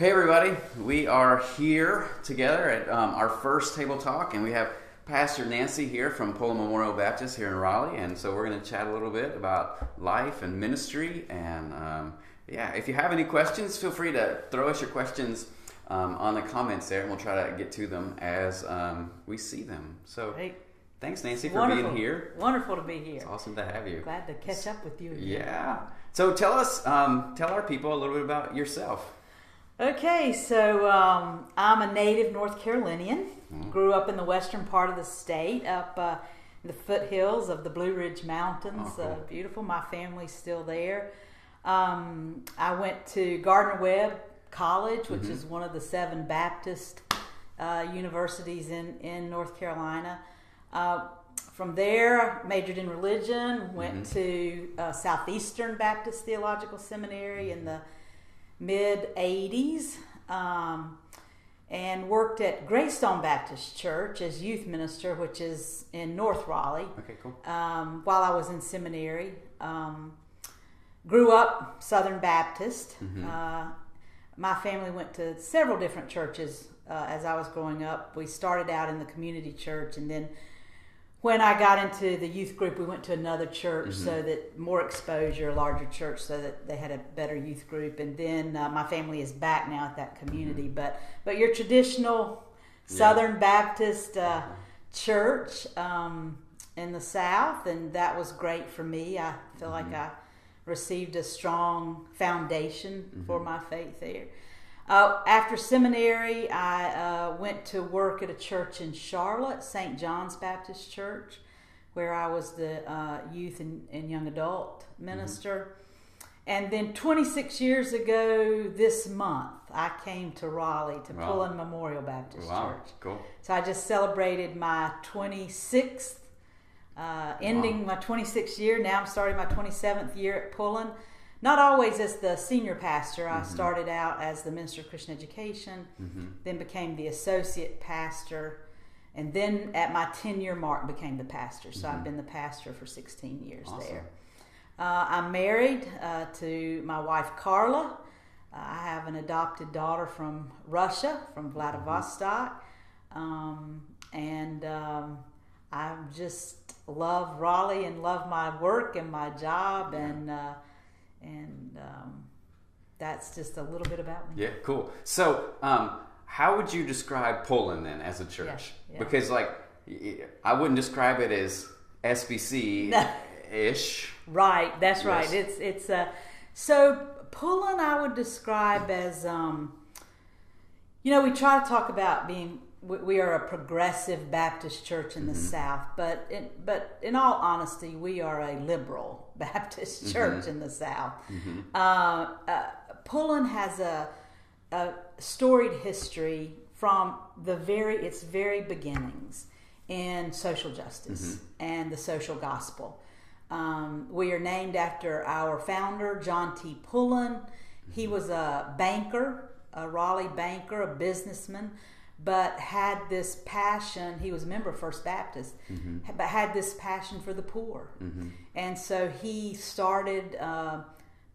Hey everybody, we are here together at our first table talk, and we have Pastor Nancy here from Pullen Memorial Baptist here in Raleigh, and so we're going to chat a little bit about life and ministry, and if you have any questions, feel free to throw us your questions on the comments there, and we'll try to get to them as we see them. So, hey, thanks Nancy for being here. Wonderful to be here. It's awesome to have you. Glad to catch up with you again. Yeah. So tell our people a little bit about yourself. Okay, so I'm a native North Carolinian. Grew up in the western part of the state, up in the foothills of the Blue Ridge Mountains. Oh, cool. Beautiful. My family's still there. I went to Gardner-Webb College, which is one of the 7 Baptist universities in North Carolina. From there, majored in religion, went to Southeastern Baptist Theological Seminary in the mid-'80s, and worked at Greystone Baptist Church as youth minister, which is in North Raleigh. Okay, cool. While I was in seminary. Grew up Southern Baptist. My family went to several different churches as I was growing up. We started out in the community church, and then when I got into the youth group, we went to another church so that more exposure, a larger church, so that they had a better youth group. And then my family is back now at that community. But your traditional Southern Baptist church in the South, and that was great for me. I feel like I received a strong foundation for my faith there. After seminary, I went to work at a church in Charlotte, St. John's Baptist Church, where I was the youth and young adult minister. And then 26 years ago this month, I came to Raleigh to Pullen Memorial Baptist Church. Cool. So I just celebrated my 26th, ending my 26th year. Now I'm starting my 27th year at Pullen. Not always as the senior pastor. I started out as the minister of Christian education, then became the associate pastor, and then at my 10-year mark became the pastor. So I've been the pastor for 16 years there. I'm married to my wife, Carla. I have an adopted daughter from Russia, from Vladivostok. I just love Raleigh and love my work and my job, and that's just a little bit about me. Yeah, cool. So, how would you describe Pullen then as a church? Yeah. Because, I wouldn't describe it as SBC-ish. Right, that's right. Yes. It's so Pullen I would describe as, we try to talk about being. We are a progressive Baptist church in the South, but in all honesty, we are a liberal Baptist church in the South. Pullen has a storied history from its very beginnings in social justice and the social gospel. We are named after our founder, John T. Pullen. He was a banker, a Raleigh banker, a businessman, but had this passion. He was a member of First Baptist, but had this passion for the poor. And so he started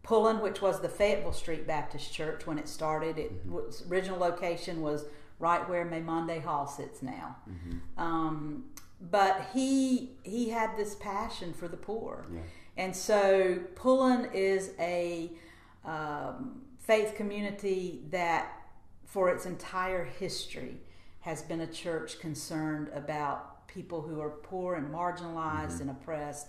Pullen, which was the Fayetteville Street Baptist Church when it started. Its original location was right where Maymonde Hall sits now. But he had this passion for the poor. Yeah. And so Pullen is a faith community that for its entire history has been a church concerned about people who are poor and marginalized and oppressed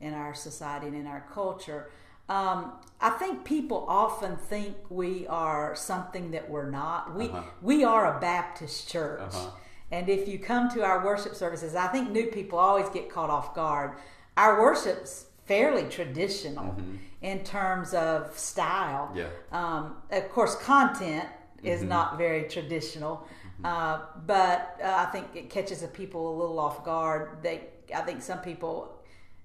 in our society and in our culture. I think people often think we are something that we're not. We are a Baptist church. And if you come to our worship services, I think new people always get caught off guard. Our worship's fairly traditional in terms of style. Yeah. Of course, content is not very traditional, but I think it catches the people a little off guard. I think some people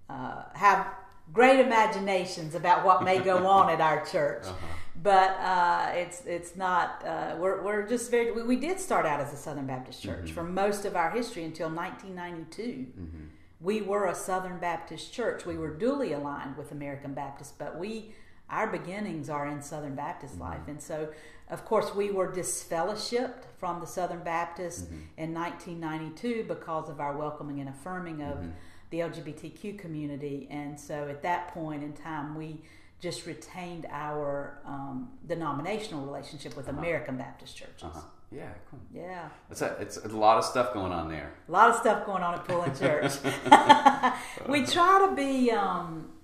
have great imaginations about what may go on at our church, but it's not. We're just very. We did start out as a Southern Baptist church for most of our history until 1992. We were a Southern Baptist church. We were duly aligned with American Baptist, but our beginnings are in Southern Baptist life. And so, of course, we were disfellowshipped from the Southern Baptist in 1992 because of our welcoming and affirming of the LGBTQ community. And so at that point in time, we just retained our denominational relationship with American Baptist churches. Yeah, cool. Yeah. It's a lot of stuff going on there. A lot of stuff going on at Pullen Church. We try to be,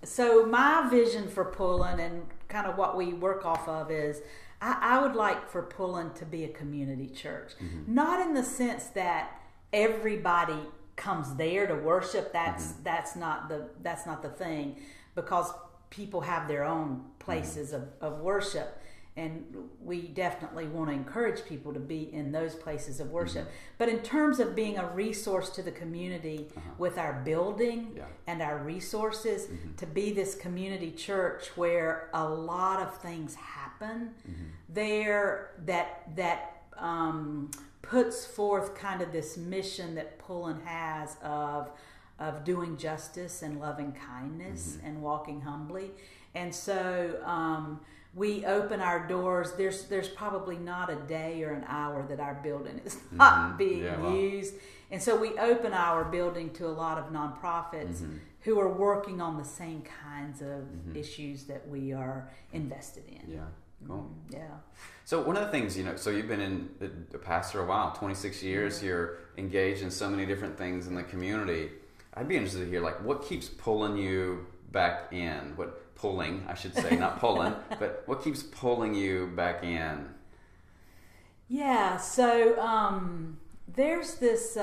so my vision for Pullen and kind of what we work off of is, I would like for Pullen to be a community church. Not in the sense that everybody comes there to worship. That's not the thing, because people have their own places of worship. And we definitely want to encourage people to be in those places of worship. But in terms of being a resource to the community with our building and our resources, to be this community church where a lot of things happen there that puts forth kind of this mission that Pullen has of doing justice and loving kindness and walking humbly. And so we open our doors. There's probably not a day or an hour that our building is not being used. And so we open our building to a lot of nonprofits who are working on the same kinds of issues that we are invested in. Yeah, cool. Yeah. So one of the things, so you've been a pastor a while, 26 years. You're engaged in so many different things in the community. I'd be interested to hear, what keeps pulling you back in? Pulling, I should say, not pulling, but what keeps pulling you back in? Yeah, so there's this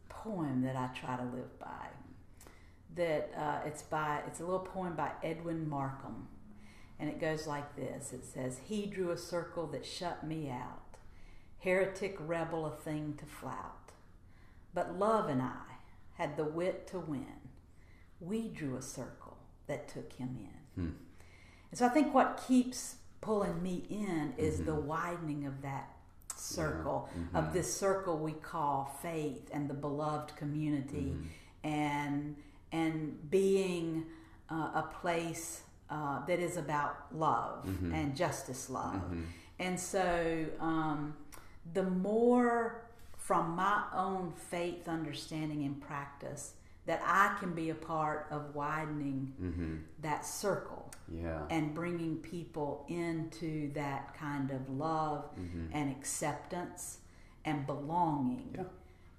poem that I try to live by. That it's a little poem by Edwin Markham, and it goes like this. It says, "He drew a circle that shut me out, heretic rebel, a thing to flout. But love and I had the wit to win. We drew a circle that took him in." And so I think what keeps pulling me in is the widening of that circle, of this circle we call faith and the beloved community, and being a place that is about love and justice love. And so the more from my own faith, understanding, and practice that I can be a part of widening that circle and bringing people into that kind of love and acceptance and belonging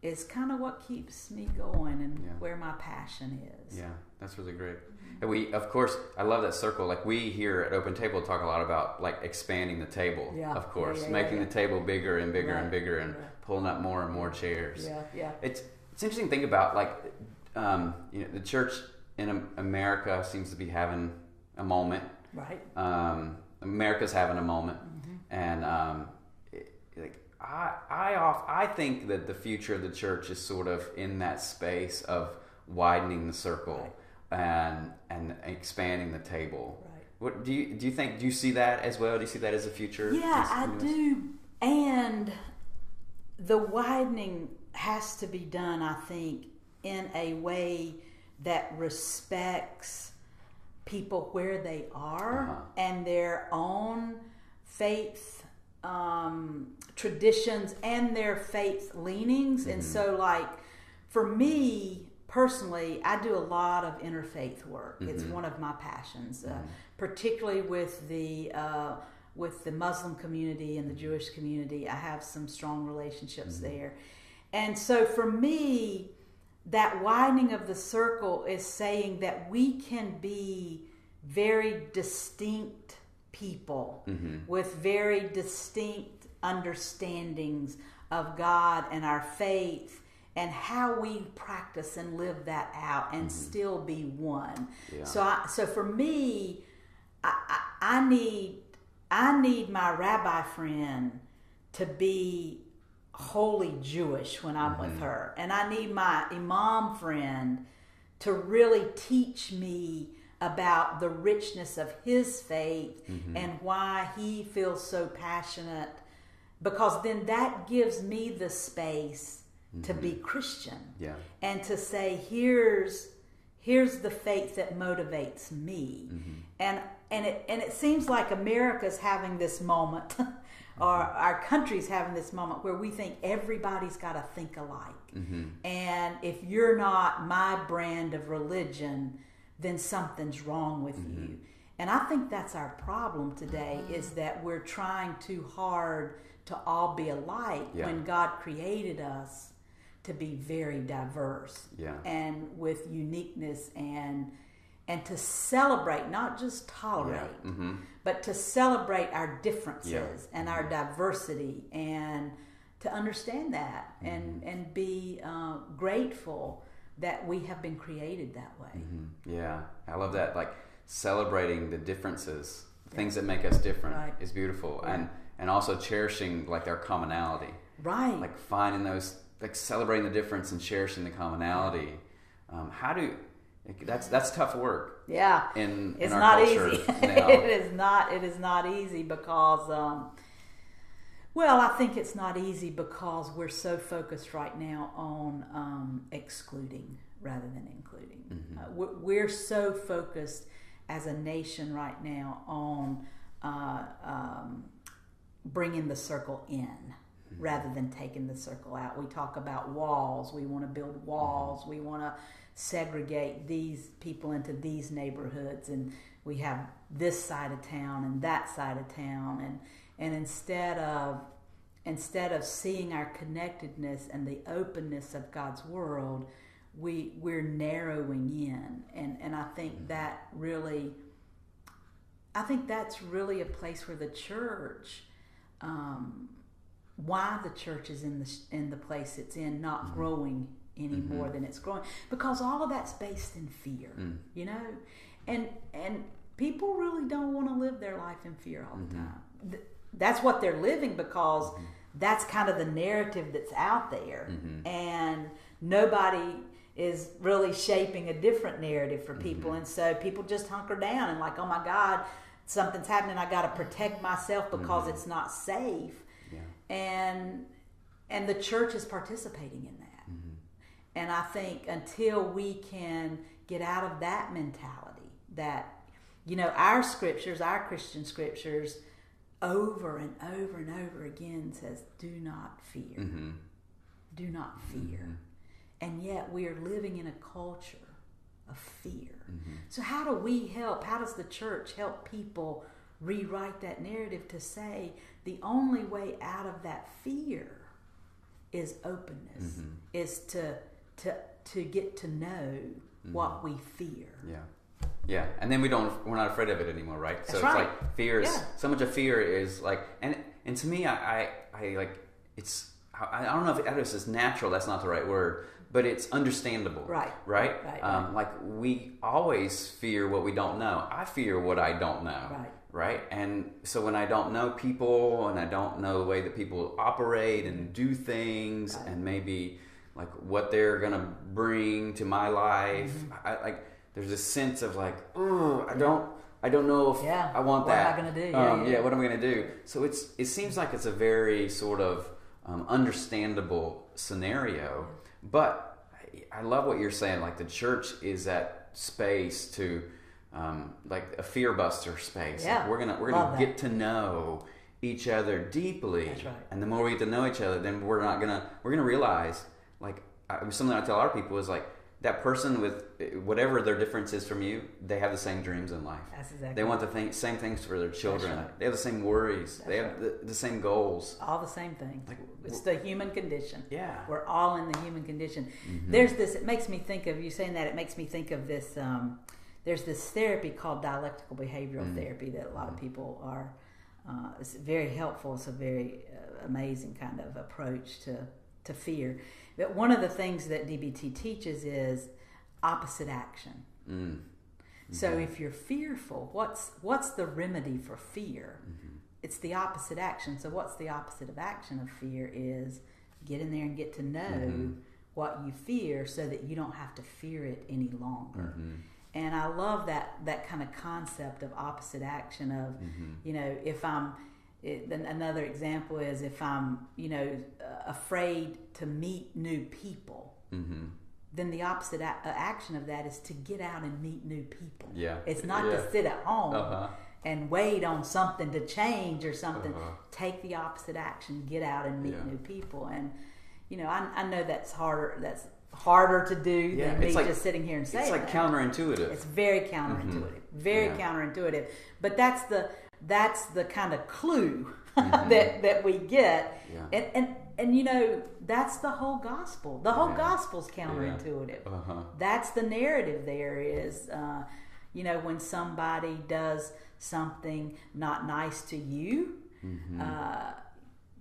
is kind of what keeps me going and where my passion is. Yeah, that's really great. And we, of course, I love that circle. We here at Open Table talk a lot about expanding the table, of course, making the table bigger and bigger and bigger and pulling up more and more chairs. It's interesting to think about the church in America seems to be having a moment. Right. America's having a moment, and I think that the future of the church is sort of in that space of widening the circle and expanding the table. Right. What do you think? Do you see that as well? Do you see that as a future? Yeah, I do. And the widening has to be done, I think, in a way that respects people where they are and their own faith traditions and their faith leanings. And so for me personally, I do a lot of interfaith work. It's one of my passions, particularly with the Muslim community and the Jewish community. I have some strong relationships there. And so for me, that widening of the circle is saying that we can be very distinct people with very distinct understandings of God and our faith and how we practice and live that out and still be one. Yeah. So for me, I need my rabbi friend to be wholly Jewish when I'm with her, and I need my imam friend to really teach me about the richness of his faith and why he feels so passionate, because then that gives me the space to be Christian and to say, here's here's the faith that motivates me. And it seems like America's having this moment or our country's having this moment where we think everybody's got to think alike. And if you're not my brand of religion, then something's wrong with you. And I think that's our problem today, is that we're trying too hard to all be alike when God created us to be very diverse and with uniqueness and to celebrate, not just tolerate, but to celebrate our differences and our diversity, and to understand that and be grateful that we have been created that way. Yeah, I love that. Like celebrating the differences, things that make us different is beautiful, and also cherishing like our commonality. Right. Like finding those, like celebrating the difference and cherishing the commonality. That's tough work. Yeah. In our culture. It's not easy. It is not easy because I think it's not easy because we're so focused right now on excluding rather than including. We're so focused as a nation right now on bringing the circle in rather than taking the circle out. We talk about walls. We want to build walls. We want to segregate these people into these neighborhoods, and we have this side of town and that side of town, and instead of seeing our connectedness and the openness of God's world, we're narrowing in, and I think that's really a place where the church, why the church is in the place it's in, not growing any more than it's growing, because all of that's based in fear, you know, and people really don't want to live their life in fear all the time. That's what they're living because that's kind of the narrative that's out there, and nobody is really shaping a different narrative for people, and so people just hunker down and like, oh my God, something's happening, I got to protect myself because it's not safe, and the church is participating in that. And I think until we can get out of that mentality, that, you know, our scriptures, our Christian scriptures, over and over and over again says, do not fear. Do not fear. And yet we are living in a culture of fear. So how do we help? How does the church help people rewrite that narrative to say the only way out of that fear is openness, is to get to know what we fear. Yeah, and then we're not afraid of it anymore, right? That's so it's like fear is so much of fear is like, and to me, I like, it's, I don't know if this is natural. That's not the right word, but it's understandable, right? Like we always fear what we don't know. I fear what I don't know, right? And so when I don't know people and I don't know the way that people operate and do things, and maybe like what they're gonna bring to my life, there's a sense of like, oh, I don't know if I want that. What am I gonna do? What am I gonna do? So it seems like it's a very sort of understandable scenario, but I love what you're saying. Like the church is that space to, like a fear buster space. Like we're gonna get to know each other deeply, and the more we get to know each other, then we're gonna realize, like something I tell our people is like, that person with whatever their difference is from you, they have the same dreams in life. That's exactly. They want the same things for their children. They have the same worries. They have the same goals. All the same things. Like, it's the human condition. Yeah. We're all in the human condition. There's this, it makes me think of, you saying that, it makes me think of this, there's this therapy called dialectical behavioral therapy that a lot of people are, it's very helpful. It's a very amazing kind of approach to fear. But one of the things that DBT teaches is opposite action. So if you're fearful, what's the remedy for fear? It's the opposite action. So what's the opposite of action of fear is get in there and get to know what you fear so that you don't have to fear it any longer. And I love that kind of concept of opposite action of, you know, if I'm, another example is if I'm, you know, afraid to meet new people, then the opposite action of that is to get out and meet new people. Yeah. It's not to sit at home and wait on something to change or something. Take the opposite action. Get out and meet new people. And I know that's harder. That's harder to do than me just sitting here and saying. It's like counterintuitive. It's very counterintuitive. Very counterintuitive. But that's the kind of clue that we get. Yeah. And that's the whole gospel. The whole gospel's counterintuitive. That's the narrative there is, when somebody does something not nice to you,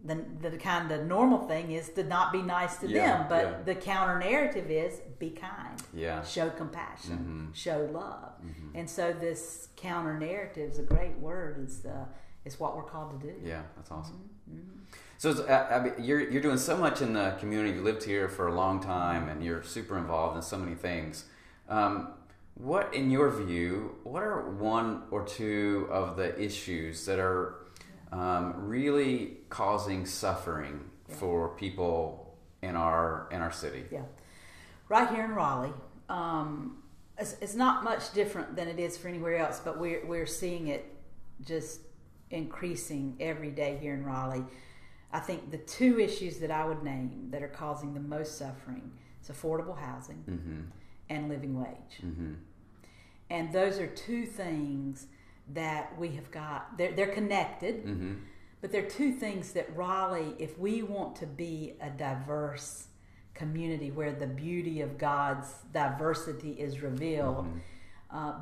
the kind of normal thing is to not be nice to them. But the counter narrative is be kind. Show compassion. Show love. And so this counter narrative is a great word. It's what we're called to do. Yeah, that's awesome. So you're doing so much in the community. You lived here for a long time, and you're super involved in so many things. What, in your view, what are one or two of the issues that are really causing suffering for people in our city? Yeah, right here in Raleigh, it's not much different than it is for anywhere else, but we're seeing it just increasing every day here in Raleigh. I think the two issues that I would name that are causing the most suffering is affordable housing and living wage. And those are two things that we have got. They're connected, but they're two things that Raleigh, if we want to be a diverse community where the beauty of God's diversity is revealed,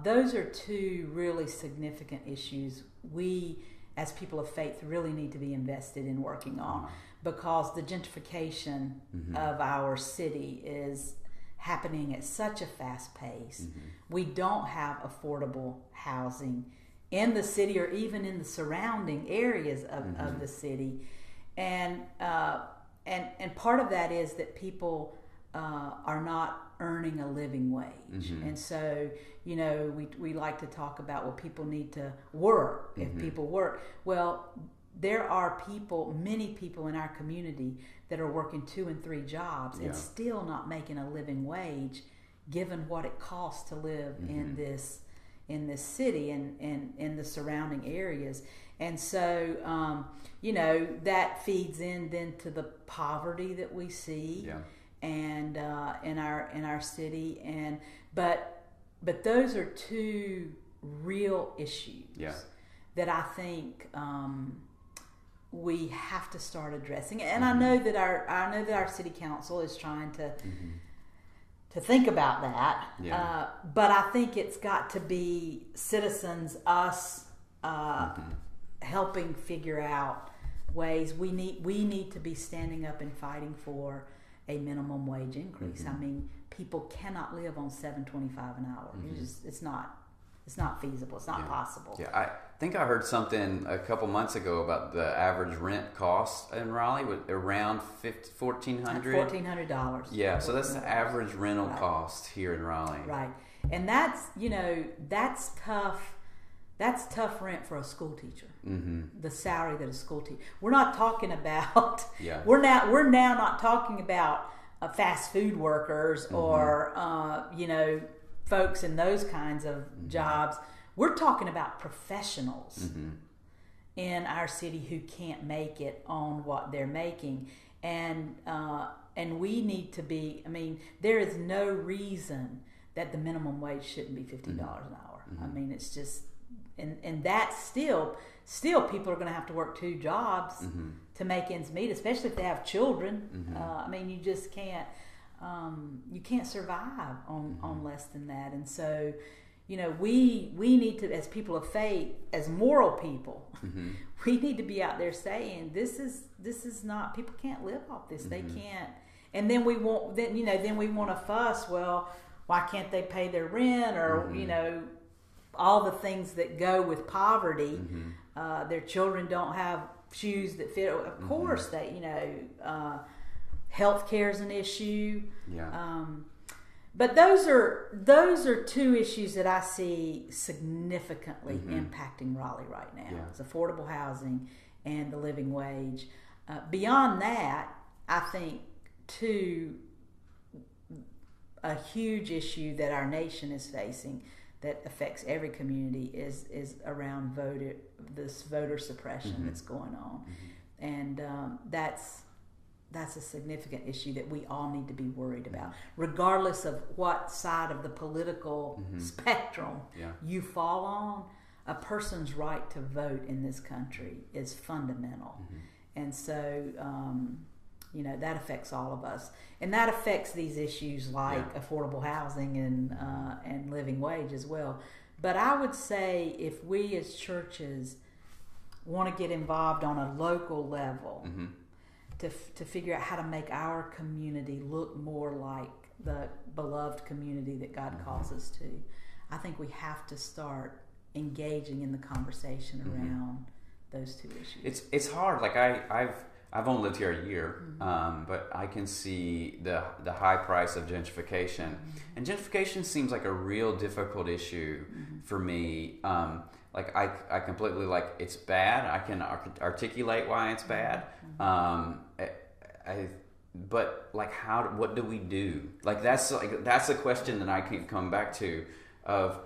those are two really significant issues we, as people of faith, really need to be invested in working on, because the gentrification of our city is happening at such a fast pace. We don't have affordable housing in the city or even in the surrounding areas of the city, and part of that is that people are not earning a living wage, and so we like to talk about, well, people need to work. If people work, well, there are many people in our community that are working 2 and 3 jobs and still not making a living wage, given what it costs to live in this city and in the surrounding areas. And so that feeds in then to the poverty that we see and in our city, but those are two real issues that I think we have to start addressing. And I know that our city council is trying to think about that. But I think it's got to be citizens, us, helping figure out ways. We need to be standing up and fighting for a minimum wage increase. I mean, people cannot live on $7.25 an hour. It's not feasible. It's not possible. Yeah, I think I heard something a couple months ago about the average rent cost in Raleigh with around $1,400. $1,400. Yeah, so that's the average rental cost here in Raleigh. Right, and that's tough. That's tough rent for a school teacher. The salary that a school teacher. We're not talking about. We're now not talking about fast food workers or folks in those kinds of jobs. We're talking about professionals in our city who can't make it on what they're making, and we need to be. I mean, there is no reason that the minimum wage shouldn't be $50 an hour. I mean, it's just, and that's still people are going to have to work 2 jobs to make ends meet, especially if they have children. I mean, you just can't. You can't survive on less than that, and so we need to, as people of faith, as moral people, we need to be out there saying this is not, people can't live off this. They can't, and then we want to fuss. Well, why can't they pay their rent, or all the things that go with poverty? Their children don't have shoes that fit. Of course, they healthcare is an issue. But those are two issues that I see significantly impacting Raleigh right now. It's affordable housing and the living wage. Beyond that, I think too, a huge issue that our nation is facing that affects every community is around voter suppression that's going on, and that's a significant issue that we all need to be worried about, regardless of what side of the political spectrum you fall on. A person's right to vote in this country is fundamental, and so that affects all of us, and that affects these issues like affordable housing and living wage as well. But I would say if we as churches want to get involved on a local level to figure out how to make our community look more like the beloved community that God calls us to, I think we have to start engaging in the conversation around those two issues. It's hard. Like I've only lived here a year, but I can see the high price of gentrification, and gentrification seems like a real difficult issue for me. Like I completely it's bad. I can articulate why it's bad. But what do we do? That's a question that I can come back to of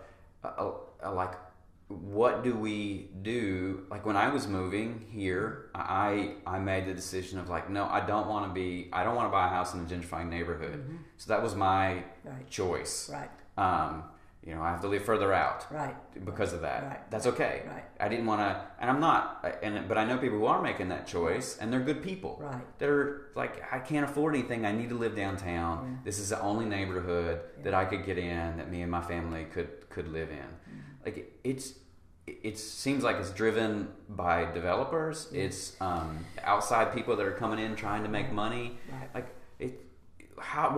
what do we do? Like when I was moving here, I made the decision of no, I don't want to buy a house in a gentrifying neighborhood. So that was my choice. Right. I have to live further out. Right. Because of that. Right. That's okay. Right. I didn't want to, and I'm not, but I know people who are making that choice, and they're good people. Right. They're I can't afford anything. I need to live downtown. Yeah. This is the only neighborhood that I could get in, that me and my family could live in. It seems like it's driven by developers. It's outside people that are coming in trying to make money. Right. How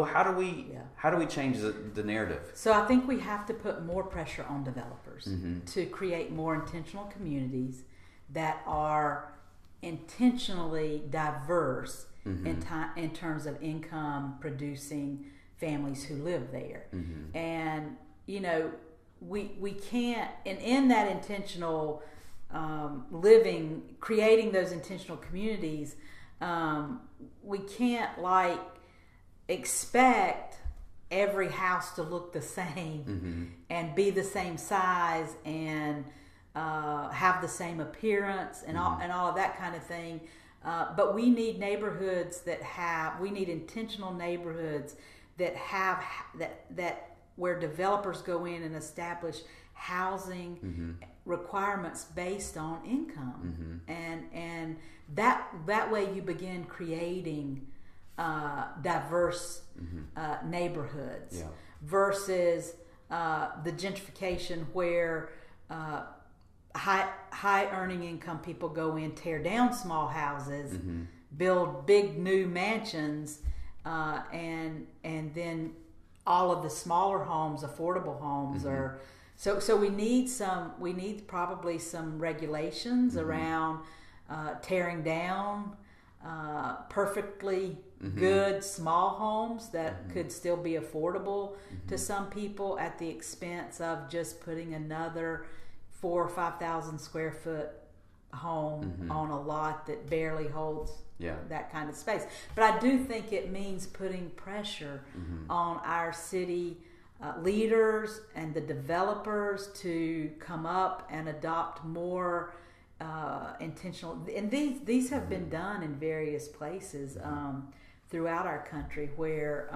do we change the narrative? So I think we have to put more pressure on developers to create more intentional communities that are intentionally diverse in terms of income producing families who live there. And we can't, and in that intentional living, creating those intentional communities, we can't expect every house to look the same and be the same size and have the same appearance and all of that kind of thing. But we need neighborhoods we need intentional neighborhoods that have that where developers go in and establish housing requirements based on income, and that way you begin creating diverse neighborhoods versus the gentrification where high earning income people go in, tear down small houses, build big new mansions, and then all of the smaller homes, affordable homes, are so we need probably some regulations around tearing down perfectly good small homes that could still be affordable to some people at the expense of just putting another 4,000 or 5,000 square foot home on a lot that barely holds that kind of space. But I do think it means putting pressure on our city leaders and the developers to come up and adopt more intentional, and these have been done in various places throughout our country where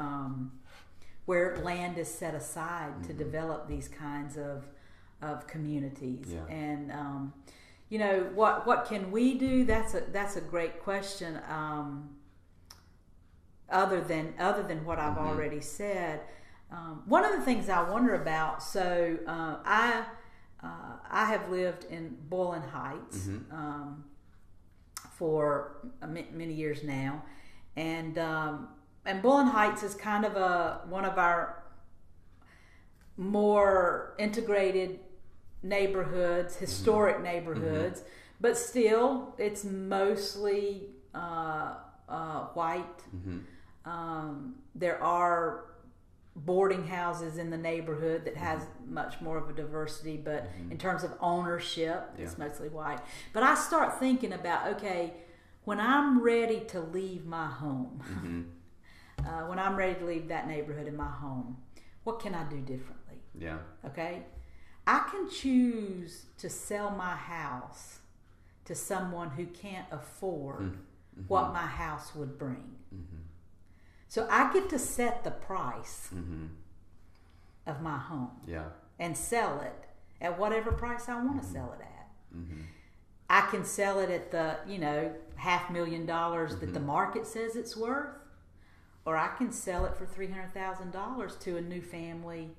land is set aside to develop these kinds of communities. And what can we do? That's a great question. Other than what I've already said, one of the things I wonder about. So I have lived in Pullen Heights for many years now, and Pullen Heights is kind of one of our more integrated neighborhoods, historic neighborhoods, but still it's mostly white. There are boarding houses in the neighborhood that has much more of a diversity, but in terms of ownership, it's mostly white. But I start thinking about, okay, when I'm ready to leave my home, when I'm ready to leave that neighborhood in my home, what can I do differently? Yeah. Okay? I can choose to sell my house to someone who can't afford what my house would bring. So I get to set the price of my home and sell it at whatever price I want to sell it at. I can sell it at the, $500,000 that the market says it's worth, or I can sell it for $300,000 to a new family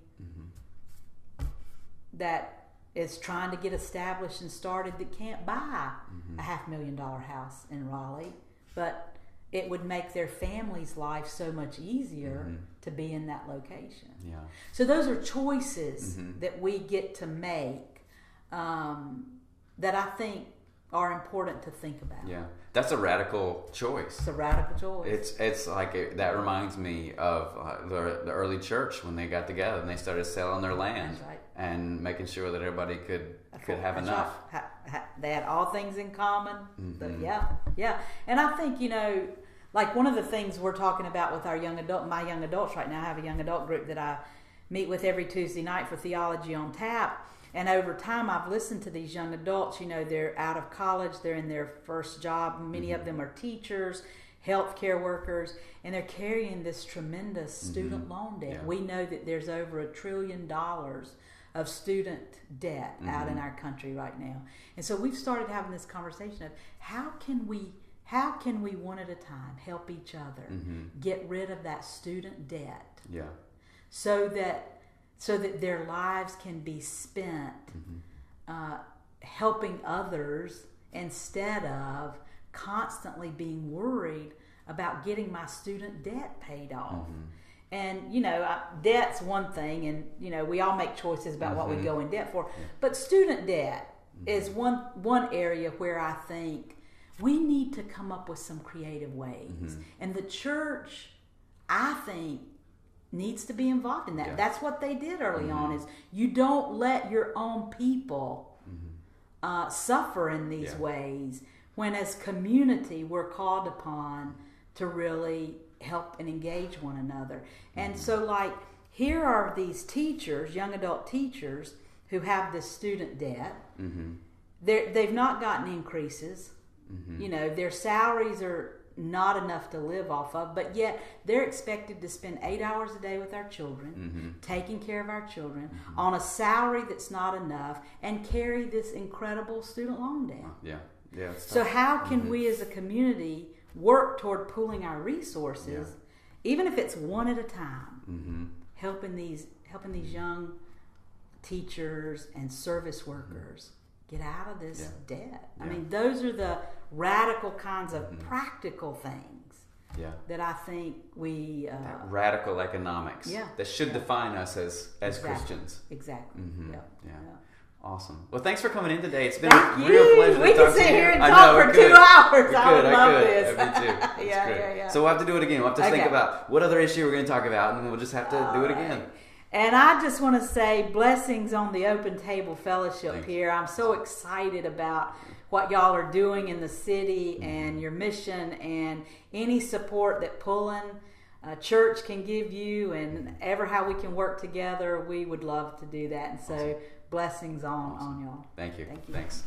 that is trying to get established and started that can't buy a $500,000 house in Raleigh, but it would make their family's life so much easier to be in that location. Yeah. So those are choices that we get to make that I think are important to think about. Yeah, that's a radical choice. It's a radical choice. It's like that reminds me of the early church when they got together and they started selling their land and making sure that everybody could have enough. They had all things in common. But yeah. And I think, like one of the things we're talking about with my young adults right now, I have a young adult group that I meet with every Tuesday night for Theology on Tap. And over time, I've listened to these young adults. They're out of college. They're in their first job. Many of them are teachers, healthcare workers, and they're carrying this tremendous student loan debt. Yeah. We know that there's over $1 trillion of student debt out in our country right now. And so we've started having this conversation of how can we one at a time help each other get rid of that student debt so that their lives can be spent helping others instead of constantly being worried about getting my student debt paid off. And, debt's one thing, and, we all make choices about what we go in debt for. But student debt is one area where I think we need to come up with some creative ways. And the church, I think, needs to be involved in that. Yeah. That's what they did early on, is you don't let your own people suffer in these ways, when as community we're called upon to really help and engage one another. And so here are these teachers, young adult teachers, who have this student debt. They've not gotten increases. Their salaries are not enough to live off of, but yet they're expected to spend 8 hours a day with our children, taking care of our children, on a salary that's not enough, and carry this incredible student loan debt. So how can we as a community work toward pooling our resources, even if it's one at a time, helping these young teachers and service workers get out of this debt. I mean, those are the radical kinds of practical things that I think we... that radical economics that should define us as Christians. Exactly. Awesome. Well, thanks for coming in today. It's been a real pleasure to talk to you. We can sit here and talk for 2 hours. I would love this. Me too. Yeah. So we'll have to do it again. We'll have to think about what other issue we're going to talk about, and we'll just have to do it again. And I just want to say blessings on the Open Table Fellowship here. I'm so excited about what y'all are doing in the city and your mission, and any support that Pullen Church can give you, and ever how we can work together. We would love to do that. And so blessings on y'all. Thank you. Thanks.